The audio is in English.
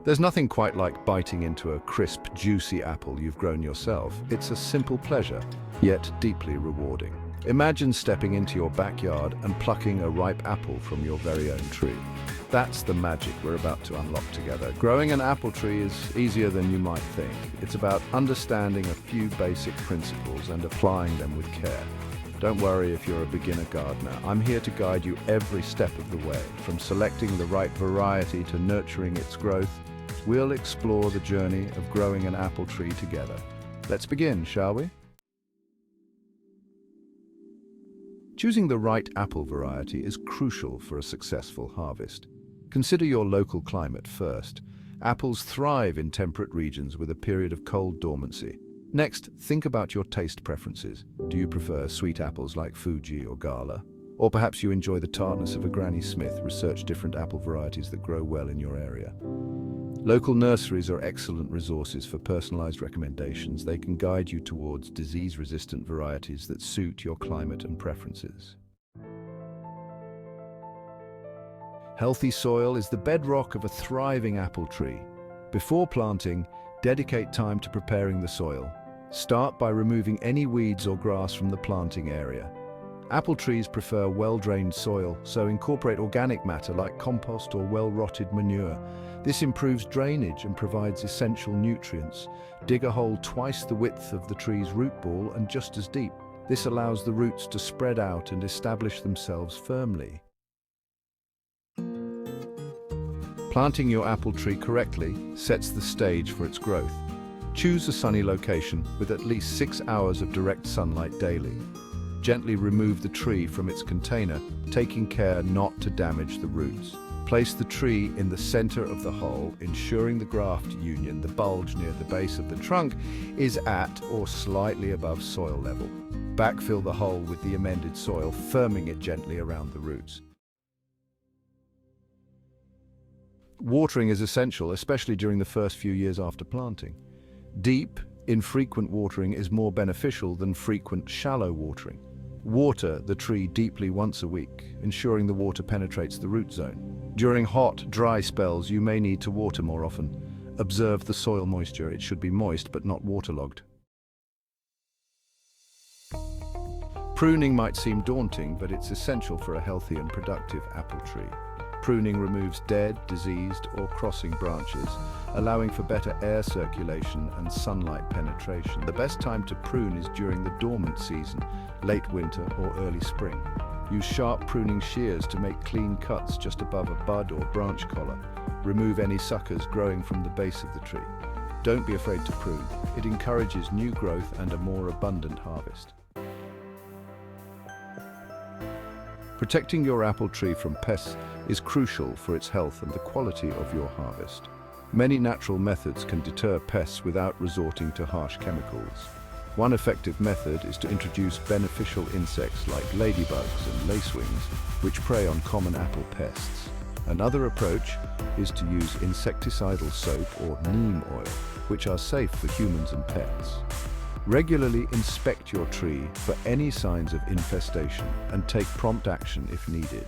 There's nothing quite like biting into a crisp, juicy apple you've grown yourself. It's a simple pleasure, yet deeply rewarding. Imagine stepping into your backyard and plucking a ripe apple from your very own tree. That's the magic we're about to unlock together. Growing an apple tree is easier than you might think. It's about understanding a few basic principles and applying them with care. Don't worry if you're a beginner gardener. I'm here to guide you every step of the way, from selecting the right variety to nurturing its growth. We'll explore the journey of growing an apple tree together. Let's begin, shall we? Choosing the right apple variety is crucial for a successful harvest. Consider your local climate first. Apples thrive in temperate regions with a period of cold dormancy. Next, think about your taste preferences. Do you prefer sweet apples like Fuji or Gala? Or perhaps you enjoy the tartness of a Granny Smith? Research different apple varieties that grow well in your area. Local nurseries are excellent resources for personalized recommendations. They can guide you towards disease-resistant varieties that suit your climate and preferences. Healthy soil is the bedrock of a thriving apple tree. Before planting, dedicate time to preparing the soil. Start by removing any weeds or grass from the planting area. Apple trees prefer well-drained soil, so incorporate organic matter like compost or well-rotted manure. This improves drainage and provides essential nutrients. Dig a hole twice the width of the tree's root ball and just as deep. This allows the roots to spread out and establish themselves firmly. Planting your apple tree correctly sets the stage for its growth. Choose a sunny location with at least 6 hours of direct sunlight daily. Gently remove the tree from its container, taking care not to damage the roots. Place the tree in the center of the hole, ensuring the graft union, the bulge near the base of the trunk, is at or slightly above soil level. Backfill the hole with the amended soil, firming it gently around the roots. Watering is essential, especially during the first few years after planting. Deep, infrequent watering is more beneficial than frequent, shallow watering. Water the tree deeply once a week, ensuring the water penetrates the root zone. During hot, dry spells, you may need to water more often. Observe the soil moisture. It should be moist but not waterlogged. Pruning might seem daunting, but it's essential for a healthy and productive apple tree. Pruning removes dead, diseased, or crossing branches, allowing for better air circulation and sunlight penetration. The best time to prune is during the dormant season, late winter or early spring. Use sharp pruning shears to make clean cuts just above a bud or branch collar. Remove any suckers growing from the base of the tree. Don't be afraid to prune. It encourages new growth and a more abundant harvest. Protecting your apple tree from pests is crucial for its health and the quality of your harvest. Many natural methods can deter pests without resorting to harsh chemicals. One effective method is to introduce beneficial insects like ladybugs and lacewings, which prey on common apple pests. Another approach is to use insecticidal soap or neem oil, which are safe for humans and pets. Regularly inspect your tree for any signs of infestation and take prompt action if needed.